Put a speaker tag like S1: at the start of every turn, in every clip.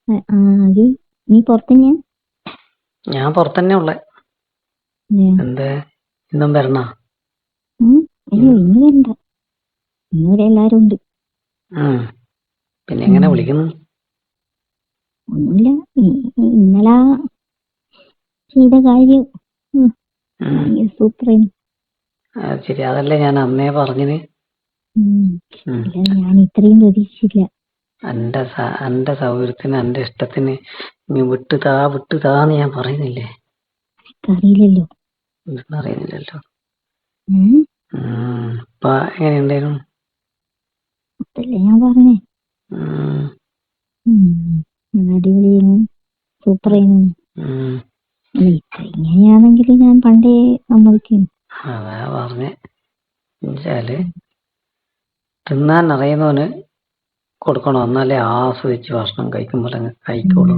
S1: അത് നീ പുറത്തന്നെയാ?
S2: ഞാൻ പുറത്തന്നെ ഉള്ളെ. എന്തേ ഇന്നും വരണ?
S1: അയ്യോ ഇന്ന് വരണ്ട, ഇന്നിവിടെ എല്ലാരും ഉണ്ട്.
S2: പിന്നെ എങ്ങനെ വിളിക്കുന്നു?
S1: ഒന്നുമില്ല, ഇന്നലെ ചെയ്ത കാര്യം സൂപ്പറായിരുന്നു.
S2: ശരി, അതല്ലേ ഞാൻ അന്നേ പറഞ്ഞിന്.
S1: ഞാൻ ഇത്രയും പ്രതീക്ഷിച്ചില്ല.
S2: എന്റെ സൗകര്യത്തിന് എന്റെ ഇഷ്ടത്തിന് നീ വിട്ടുതാന്ന് ഞാൻ പറയുന്നില്ലേ?
S1: അറിയില്ലല്ലോ.
S2: അറിയുന്നില്ലല്ലോ. ഇപ്പൊ എങ്ങനെയുണ്ടായിരുന്നു?
S1: അതല്ലേ ഞാൻ പറഞ്ഞേ, അടിപൊളിയായിരുന്നു, സൂപ്പറായിരുന്നു. ഇങ്ങനെയാണെങ്കിൽ ഞാൻ പണ്ടേ സമ്മതിക്കുന്നു.
S2: അതാ പറഞ്ഞേ, എന്നുവെച്ചാല് തിന്നാൻ അറിയുന്നവന് കൊടുക്കണോ, എന്നാലേ ആസ്വദിച്ച് ഭക്ഷണം കഴിക്കുമ്പോൾ അങ്ങ് കഴിക്കോളൂ.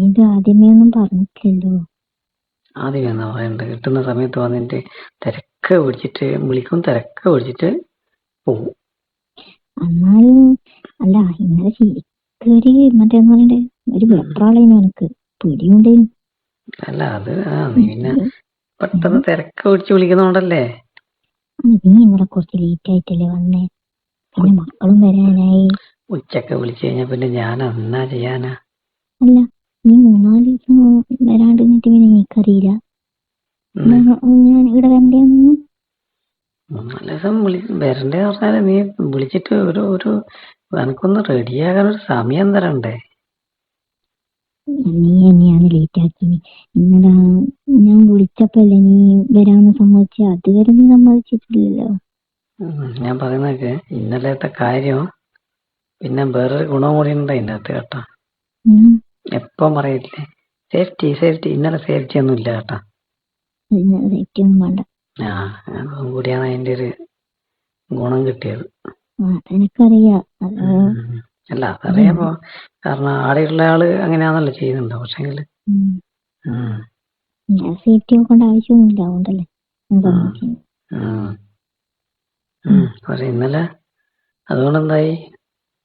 S1: ഇത് ആദ്യമേ ഒന്നും പറഞ്ഞിട്ടില്ലല്ലോ.
S2: ആദ്യമേ എന്നാ പറയണ്ടത്? കിട്ടുന്ന സമയത്ത് വന്നിട്ട് തിരക്ക് പിടിച്ചിട്ട് വിളിക്കും, തിരക്ക് പിടിച്ചിട്ട് പോവും.
S1: എന്നാലും അല്ല, ഇന്നലെ ശരിക്കൊരു മറ്റേന്ന് പറയണ്ടേ ഒരു വെപ്രാളേനു എനിക്ക്, പിടിയുണ്ടേനു.
S2: അല്ല അത് നീ പിന്നെ പെട്ടെന്ന് തിരക്ക് പിടിച്ച് വിളിക്കുന്നോണ്ടല്ലേ.
S1: നീ ഇന്നലെ കുറച്ച് ലേറ്റ് ആയിട്ടല്ലേ വന്നേ, പിന്നെ മക്കളും വരാനായി.
S2: ഉച്ചക്ക് വിളിച്ചു കഴിഞ്ഞാ പിന്നെ ഞാൻ എന്നാ ചെയ്യാനാ?
S1: അല്ല, നീ 3-4 ദിവസം വരാണ്ട് നിന്നിട്ട് പിന്നെ എനിക്കറിയില്ല ഞാൻ ഇവിടെ വരണ്ടേന്ന്.
S2: 3-4 ദിവസം വരണ്ടേ പറഞ്ഞാല് നീ വിളിച്ചിട്ട് ഒരു എനക്കൊന്ന് റെഡിയാകാൻ ഒരു സമയം തരണ്ടേ?
S1: നീ എന്നെയാണ് ലേറ്റ് ആക്കി. ഇന്നലെ ഞാൻ വിളിച്ചപ്പല്ലേ നീ വരാന്ന് സമ്മതിച്ച, അതുവരെ നീ സമ്മതിച്ചിട്ടില്ലല്ലോ.
S2: ഞാൻ പറയുന്നതൊക്കെ ഇന്നലത്തെ കാര്യം പിന്നെ വേറൊരു ഗുണം കൂടി ഉണ്ട് അതിൻ്റെ അകത്ത് കേട്ടാ. എപ്പം പറയില്ലേ സേഫ്റ്റി സേഫ്റ്റി, ഇന്നലെ സേഫ്റ്റി ഒന്നും ഇല്ല കേട്ടാ.
S1: സേഫ്റ്റി ഒന്നും വേണ്ട.
S2: അതും കൂടിയാണ് അതിന്റെ ഒരു ഗുണം കിട്ടിയത്.
S1: അതെനിക്കറിയാം.
S2: അല്ല അതറിയാമോ, കാരണം ആടെയുള്ള ആള് അങ്ങനെയാണല്ലോ ചെയ്യുന്നുണ്ടോ? പക്ഷെങ്കില്
S1: സേഫ്റ്റി നോക്കേണ്ട ആവശ്യമൊന്നുമില്ല, അതുകൊണ്ടല്ലേ.
S2: പക്ഷെ ഇന്നലെ അതുകൊണ്ടെന്തായി,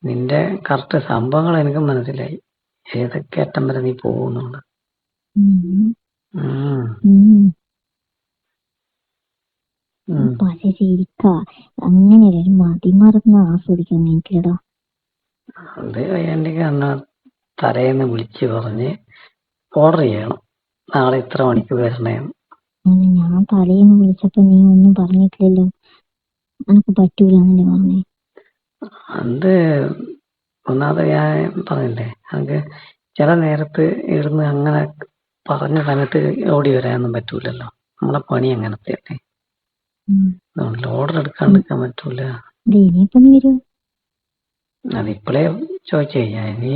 S2: നിന്റെ കറക്റ്റ് സംഭവങ്ങൾ എനിക്ക് മനസ്സിലായി, ഏതൊക്കെ അറ്റം വരെ നീ പോകുന്നുണ്ട്.
S1: പക്ഷെ ശരിക്ക അങ്ങനെ ഒരു മതിമറന്ന് ആസ്വദിക്കാൻ എനിക്കില്ലടാ.
S2: അത് കഴിയാണ്ടെങ്കിൽ അന്ന് തലേന്ന് വിളിച്ച് പറഞ്ഞ് ഓർഡർ ചെയ്യണം, നാളെ ഇത്ര മണിക്ക് വരണേന്ന്.
S1: ഞാൻ തലേന്ന് വിളിച്ചപ്പോ നീ ഒന്നും പറഞ്ഞിട്ടില്ലല്ലോ, എനിക്ക് പറ്റൂലെന്നല്ലേ പറഞ്ഞേ.
S2: അത് ഒന്നാമത് ഞാൻ പറഞ്ഞില്ലേ, എനിക്ക് ചില നേരത്ത് ഇവിടുന്ന് അങ്ങനെ പറഞ്ഞ സമയത്ത് ഓടി വരാനൊന്നും പറ്റൂലല്ലോ, നമ്മളെ പണി അങ്ങനത്തെ അല്ലേ. അതുകൊണ്ട് ഓർഡർ എടുക്കാണ്ടിരിക്കാൻ പറ്റൂല. അതിപ്പോഴേ ചോദിച്ചു കഴിഞ്ഞാൽ നീ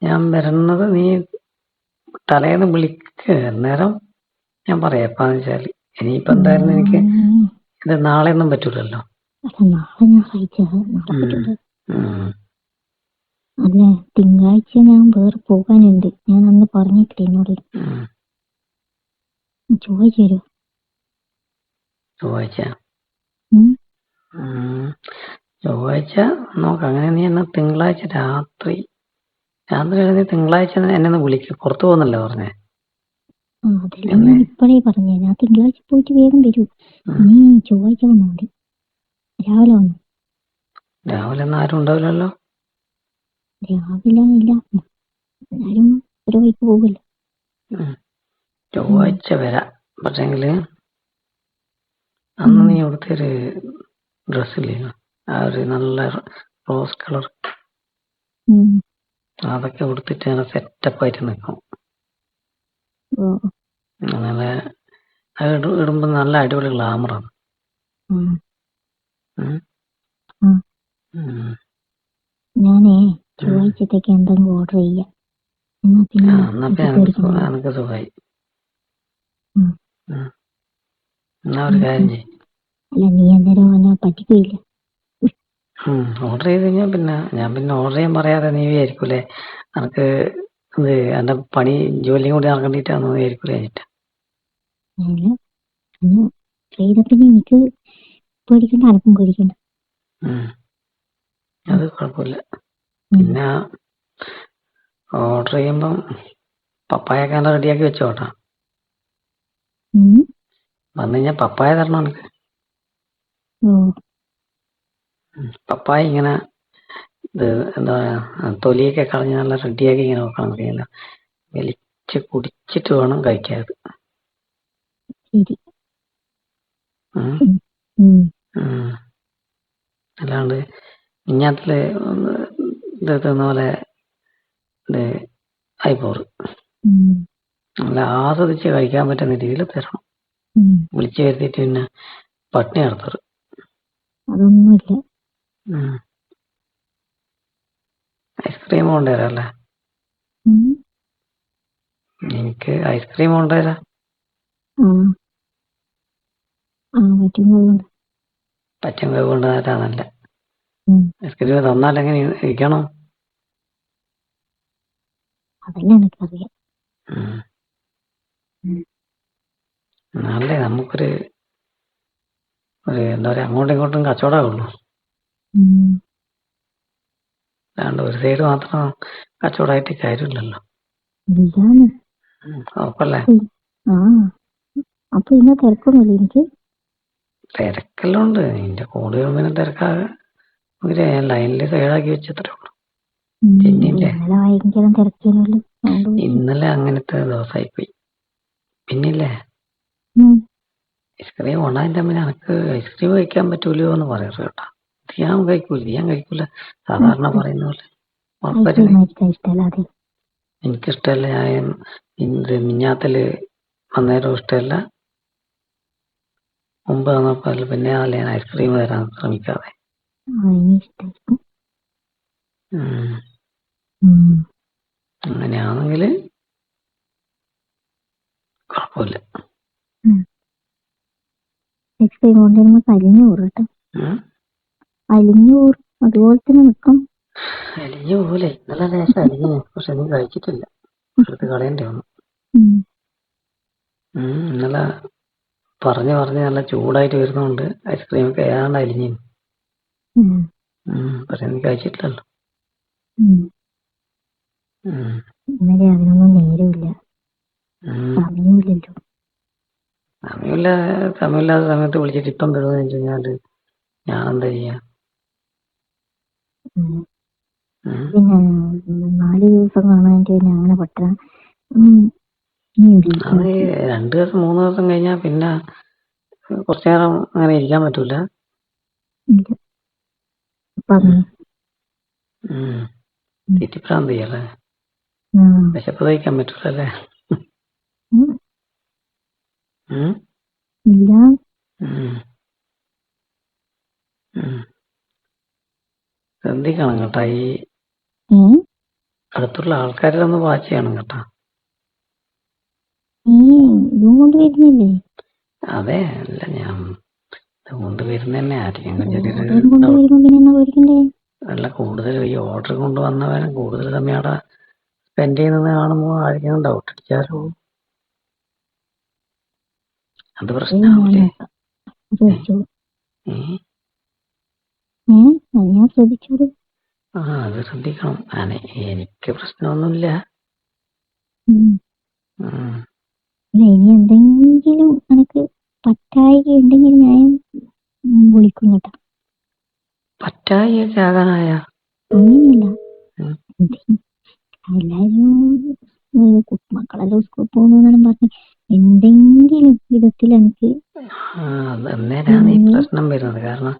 S2: ഞാൻ വരുന്നത് നീ തലേന്ന് വിളിക്ക്, അന്നേരം ഞാൻ പറയാം എപ്പാന്ന് വെച്ചാല്. ഇനിയിപ്പോ എന്തായാലും എനിക്ക് ഇത് നാളെ ഒന്നും പറ്റൂലല്ലോ.
S1: അല്ല, തിങ്കളാഴ്ച ഞാൻ വേറെ പോകാനുണ്ട്, ഞാൻ അന്ന് പറഞ്ഞിട്ടില്ല എന്നോട്. ചോദിച്ചു
S2: ചൊവ്വാഴ്ച നോക്കാം. അങ്ങനെ നീ എന്നാ തിങ്കളാഴ്ച രാത്രി നീ തിങ്കളാഴ്ച എന്നെ ഒന്ന് വിളിക്കും. പുറത്തു പോകുന്നല്ലേ പറഞ്ഞേ?
S1: ഞാൻ ഇപ്പഴേ പറഞ്ഞേ, ഞാൻ തിങ്കളാഴ്ച പോയിട്ട് വേഗം വരൂ. നീ ചൊവ്വാഴ്ച വന്നാ മതി, രാവിലെ വന്നു.
S2: രാവിലെ ഒന്നും ആരും ഉണ്ടാവില്ലല്ലോ.
S1: രാവിലെ ഇല്ല, എല്ലാരും ഒരു വഴിക്ക് പോകില്ല.
S2: ചൊവ്വാഴ്ച വരാം. പക്ഷെങ്കില് അന്ന് നീ അവിടുത്തെ ഒരു ഡ്രസ്സില്ലേ, ആ ഒരു നല്ല റോസ് കളർ, അതൊക്കെ ഉടുത്തിട്ട് അങ്ങനെ സെറ്റപ്പായിട്ട് നിൽക്കും. അങ്ങനെ അത് ഇടുമ്പോ നല്ല അടിപൊളി ഗ്ലാമറാണ്.
S1: ഞാനേ ചൊവ്വാഴ്ചത്തേക്ക് എന്തെങ്കിലും ഓർഡർ ചെയ്യാം.
S2: എനിക്ക് സുഖമായി. എന്നാ ഒരു കാര്യം ചെയ്യും.
S1: അല്ല, നീ അന്നേരം വന്നാൽ പറ്റിക്കില്ല.
S2: ഓർഡർ ചെയ്ത് കഴിഞ്ഞാൽ പിന്നെ ഞാൻ ഓർഡർ ചെയ്യാൻ പറയാതെ നീ വിചാരിക്കൂലേ എനിക്ക് ഇത് എന്റെ പണി ജോലിയും കൂടി നടക്കേണ്ടിട്ടാന്ന് വിചാരിക്കൂലേ കഴിഞ്ഞിട്ട്.
S1: ചെയ്തപ്പിന്നെ എനിക്ക് പേടിക്കണ്ട, അനക്കും പേടിക്കണ്ട.
S2: അത് കുഴപ്പമില്ല. പിന്നെ ഓർഡർ ചെയ്യുമ്പം പപ്പായൊക്കെ നല്ല റെഡിയാക്കി വെച്ചോട്ടാ.
S1: ഉം.
S2: വന്നു കഴിഞ്ഞാൽ പപ്പായ തരണം എനിക്ക്.
S1: ഓ.
S2: പപ്പായ ഇങ്ങനെ ഇത് എന്താ പറയാ തൊലിയൊക്കെ കളഞ്ഞ് നല്ല റെഡിയാക്കി ഇങ്ങനെ വെക്കണം. അറിയില്ല, വലിച്ച് കുടിച്ചിട്ട് വേണം കഴിക്കാൻ.
S1: ശരി.
S2: ഉം.
S1: ഉം.
S2: ഉം. അല്ലാണ്ട് ഇഞ്ഞാത്തില് ഇത് തിന്ന പോലെ ഇത് ആയിപ്പോറ്.
S1: ഉം.
S2: നല്ല ആസ്വദിച്ച് കഴിക്കാൻ പറ്റുന്ന രീതിയിൽ തരണം.
S1: ഉം.
S2: വിളിച്ചു വരുത്തിയിട്ട് പിന്നെ പട്ടിണി നടത്തറ്.
S1: അതൊന്നുമില്ല.
S2: ഐസ്ക്രീം കൊണ്ടുവരാല്ലേ?
S1: ഉം.
S2: എനിക്ക് ഐസ്ക്രീം കൊണ്ടുവരാ.
S1: ആ ആ പറ്റുന്നതുകൊണ്ട്.
S2: പച്ചമുളക് കൊണ്ടുവരാനല്ല.
S1: ഉം.
S2: ഐസ്ക്രീം തന്നാൽ എങ്ങനെ ഇരിക്കണം?
S1: അതെല്ലാം എനിക്കറിയാം.
S2: എന്നാലേ നമുക്കൊരു എന്താ പറയാ അങ്ങോട്ടും ഇങ്ങോട്ടും കച്ചവടമാകുള്ളൂ.
S1: ഉം.
S2: അല്ലാണ്ട് ഒരു സൈഡ് മാത്രം കച്ചവടമായിട്ട് കാര്യമില്ലല്ലോ.
S1: ഇല്ലാന്ന്.
S2: ഉറപ്പല്ലേ?
S1: ആ അപ്പൊ ഇന്ന് തിരക്കൊന്നുമില്ല എനിക്ക്.
S2: തിരക്കെല്ലാം ഉണ്ട്. നിന്റെ കൂടെ വരുമ്പോ തിരക്കാകെ ഞാൻ ലൈനിൽ സൈഡാക്കി വെച്ചത്രേ ഉള്ളൂ. പിന്നില്ലേ,
S1: ഇന്നലെ ഭയങ്കര തിരക്കേനല്ലോ.
S2: ഇന്നലെ അങ്ങനത്തെ ദിവസമായി പോയി. പിന്നില്ലേ, ഐസ്ക്രീം കൊണ്ടാൻ തമ്മിൽ എനക്ക് ഐസ്ക്രീം കഴിക്കാൻ പറ്റൂലോ എന്ന് പറയാറ് കേട്ടാ. ഞാൻ കഴിക്കൂല സാധാരണ പറയുന്ന പോലെ. എനിക്കിഷ്ടല്ല. ഞാൻ മിഞ്ഞാത്തല് അന്നേരം ഇഷ്ടമല്ല, മുമ്പ് വന്നപ്പോൾ പിന്നെ ഞാൻ ഐസ്ക്രീം തരാൻ ശ്രമിക്കാതെ. അങ്ങനെയാണെങ്കില് കുഴപ്പമില്ല.
S1: ഐസ്ക്രീം കൊണ്ടുവരുമ്പോ അലിഞ്ഞു കൂറും കേട്ടോ. അലിഞ്ഞു കൂറും, അതുപോലെ തന്നെ നിൽക്കും.
S2: അലിഞ്ഞു പോലെ ഇന്നലെ ലേശം അലിഞ്ഞു, പക്ഷെ നീ കഴിച്ചിട്ടില്ല. എടുത്ത് കളയേണ്ടി വന്നു. ഇന്നലെ പറഞ്ഞ് നല്ല ചൂടായിട്ട് വരുന്നോണ്ട് ഐസ്ക്രീം ഒക്കെ ഏതാണ്ട് അലിഞ്ഞു. പക്ഷെ നീ കഴിച്ചിട്ടില്ലല്ലോ.
S1: ഇന്നലെ അതിനൊന്നും നേരമില്ല, സമയമില്ലല്ലോ.
S2: സമയമില്ലാത്ത സമയത്ത് വിളിച്ചിട്ട് ഇപ്പം വരുമെന്ന് വെച്ച് കഴിഞ്ഞാല് ഞാൻ എന്താ ചെയ്യാ?
S1: പിന്നെ 4 ദിവസം കാണാൻ പിന്നെ അങ്ങനെ പറ്റ
S2: 2 ദിവസം 3 ദിവസം കഴിഞ്ഞാ പിന്നെ കുറച്ചു നേരം അങ്ങനെ ഇരിക്കാൻ പറ്റൂല. തെറ്റിപ്രാന്ത് ചെയ്യല്ലേ? വിശപ്പ് കഴിക്കാൻ പറ്റൂലല്ലേ? ശ്രദ്ധിക്കണം കേട്ടാ, ഈ അടുത്തുള്ള ആൾക്കാരിലൊന്ന് വാച്ച് ചെയ്യണം കേട്ടാ. അതെ, അല്ല ഞാൻ കൊണ്ടുവരുന്ന തന്നെ ആയിരിക്കും. അല്ല, കൂടുതൽ ഈ ഓർഡർ കൊണ്ടുവന്നവരും കൂടുതൽ സമയം അവിടെ സ്പെൻഡ് ചെയ്യുന്നത് കാണുമ്പോൾ ആയിരിക്കും ഡൗട്ട് അടിച്ചാലോ. അത് പ്രശ്നമാവൂലേ? അത് ശ്രദ്ധിക്കണം. എനിക്ക് പ്രശ്നമൊന്നുമില്ല.
S1: ഇനി എന്തെങ്കിലും എനിക്ക് പറ്റായിക ഉണ്ടെങ്കിൽ ഞാൻ വിളിക്കും കേട്ടോ.
S2: പറ്റായിക ആകാനായ
S1: അങ്ങനെയല്ല, എല്ലാരും മക്കളെല്ലാം സ്കൂളിൽ പോകുന്നെല്ലാം പറഞ്ഞ് എന്തെങ്കിലും വിധത്തിൽ എനിക്ക്
S2: അന്നേരാണ് ഈ പ്രശ്നം വരുന്നത്. കാരണം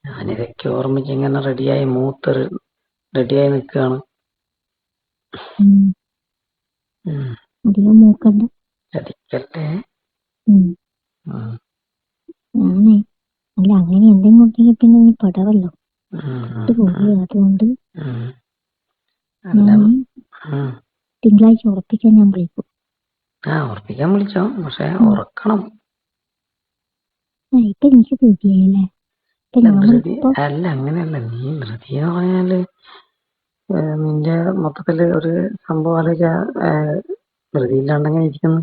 S2: ഞാനിതൊക്കെ ഓർമ്മിച്ച് ഇങ്ങനെ റെഡിയായി റെഡിയായി നിൽക്കുകയാണ്.
S1: അധികം മൂക്കണ്ട.
S2: ചതിക്കല്ലേ.
S1: ഞാനേ അല്ല, അങ്ങനെ എന്തെങ്കിലും ഉണ്ടെങ്കിൽ പിന്നെ നീ പെടവല്ലോ. അതുകൊണ്ട് തിങ്കളാഴ്ച ഉറപ്പിക്കാൻ ഞാൻ വിളിക്കും.
S2: ഉറപ്പിക്കാൻ വിളിച്ചോ, പക്ഷെ ഉറക്കണം.
S1: ഇപ്പൊ എനിക്ക് ധൃതിയായല്ലേ?
S2: അല്ല, അങ്ങനെയല്ല. നീ ധൃതി എന്ന് പറഞ്ഞാല് നിന്റെ മൊത്തത്തില് ഒരു സംഭവം ആലോചിച്ച ധൃതിയില്ലാണ്ടങ്ങനെ ഇരിക്കുന്നു.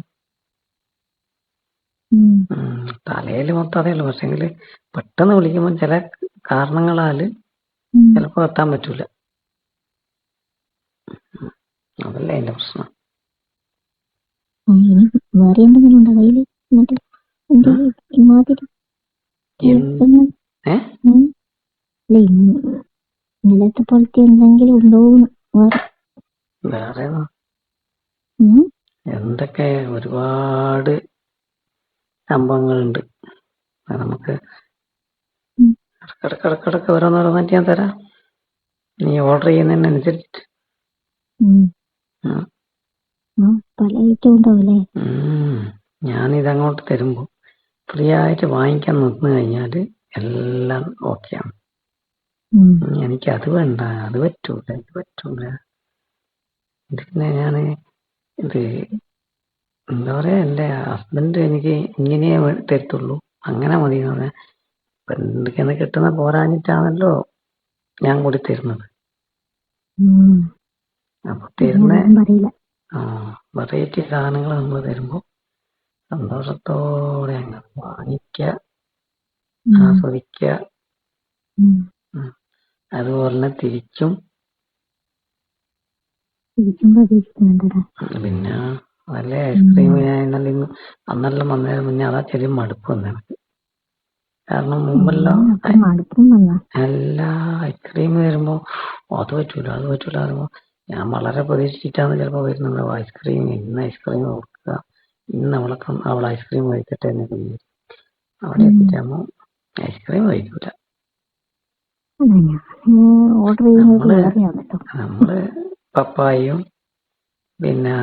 S2: തലയില് മൊത്തം അതേ ഉള്ളു. പക്ഷെങ്കില് പെട്ടെന്ന് വിളിക്കുമ്പോ ചില കാരണങ്ങളാല് ചിലപ്പോ എത്താൻ പറ്റൂല. അത് അതല്ല എന്റെ പ്രശ്നം.
S1: ഇനി വേറെ എന്തെങ്കിലും ഉണ്ടോ കയ്യില്? എന്നിട്ട് എന്റെ ഇമാതിരി കേൾക്കുന്നത്
S2: ഏ
S1: അല്ല ഇന്നലത്തെ പോലത്തെ എന്തെങ്കിലും ഉണ്ടോ വേറെ?
S2: വേറെ
S1: ഉം?
S2: എന്തൊക്കെ ഒരുപാട് സംഭവങ്ങളുണ്ട്. അത് നമുക്ക്
S1: ഉം.
S2: ഇടക്കിടക്ക് ഓരോന്നോരോന്നായിട്ട് ഞാൻ തരാം. നീ ഓർഡർ ചെയ്യുന്നതിനനുസരിച്ചിട്ട്.
S1: പല ഐറ്റം ഉണ്ടാവില്ലേ?
S2: ഞാനിതങ്ങോട്ട് തരുമ്പോൾ ഫ്രീ ആയിട്ട് വാങ്ങിക്കാൻ നിന്ന് കഴിഞ്ഞാൽ എല്ലാം ഓക്കെയാണ്. എനിക്ക് അത് വേണ്ട, അത് പറ്റൂല, ഇത് പറ്റൂല. പിന്നെ ഞാൻ ഇത് എന്താ പറയാ, എന്റെ ഹസ്ബൻഡ് എനിക്ക് ഇങ്ങനെയേ തരത്തുള്ളൂ, അങ്ങനെ മതി എന്ന് പറഞ്ഞാൽ എന്തൊക്കെയാണ് കിട്ടുന്ന പോരാഞ്ഞിട്ടാണല്ലോ ഞാൻ കൂടി തരുന്നത്. അപ്പൊ തരുന്ന വെറൈറ്റി സാധനങ്ങൾ നമ്മൾ തരുമ്പോൾ സന്തോഷത്തോടെ അങ്ങ് വാങ്ങിക്കുക, ആസ്വദിക്കുക. അതുപോലെ തിരിച്ചും പിന്നെ നല്ല ഐസ്ക്രീം അന്നെല്ലാം വന്നതിന് മുന്നേ അതാ ചെറിയ മടുപ്പ് വന്ന എനിക്ക്. കാരണം മുമ്പെല്ലാം എല്ലാ ഐസ്ക്രീം വരുമ്പോ അത് പറ്റൂല അത് പറ്റൂല പറയുമ്പോ ഞാൻ വളരെ പ്രതീക്ഷിച്ചിട്ടാണ് ചിലപ്പോ വരുന്നത്. ഐസ്ക്രീം ഇന്ന് ഐസ്ക്രീം കൊടുക്കുക, ഇന്ന് അവൾ ഐസ്ക്രീം കഴിക്കട്ടെ എന്നൊക്കെ വിചാരിക്കും. അവിടെ എത്തിച്ചാകുമ്പോ ഐസ്ക്രീം കഴിക്കൂല. നമ്മള് പപ്പായും പിന്നെ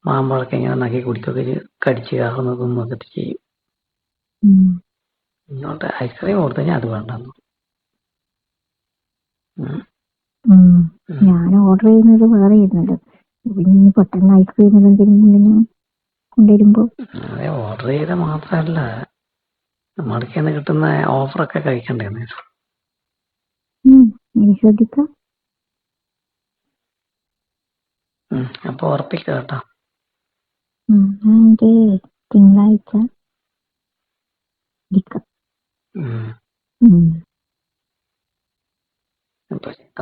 S2: മാമ്പഴൊക്കെ ഇങ്ങനെ നക്കി കുടിക്കൊക്കെ കടിച്ച് കയറുന്നതും ഒക്കെ ചെയ്യും. ഇങ്ങോട്ട് ഐസ്ക്രീം കൊടുത്തു കഴിഞ്ഞാൽ അത് വേണ്ടെന്നു.
S1: ഞാൻ ഓർഡർ ചെയ്യുന്നത് വേറെ ചെയ്യുന്നുണ്ട്. പെട്ടെന്ന് ഐസ്ക്രീം എന്തെങ്കിലും കൊണ്ടുവരുമ്പോ
S2: അതെ, ഓർഡർ ചെയ്ത മാത്രല്ല നമ്മൾക്ക് കിട്ടുന്ന ഓഫറൊക്കെ കഴിക്കണ്ടേ.
S1: ശ്രദ്ധിക്കാം.
S2: അപ്പൊ ഉറപ്പിക്ക കേട്ടോ.
S1: തിങ്കളാഴ്ച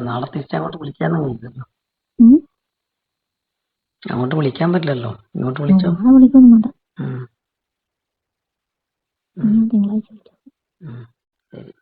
S2: നാളെ തിരിച്ചങ്ങോട്ട് വിളിക്കാനൊന്നും കഴിയില്ലല്ലോ. അങ്ങോട്ട് വിളിക്കാൻ പറ്റില്ലല്ലോ, ഇങ്ങോട്ട് വിളിച്ചോ.
S1: വിളിക്കൊന്നും വേണ്ട.
S2: തിങ്കളാഴ്ച വിളിക്കാം. ശരി.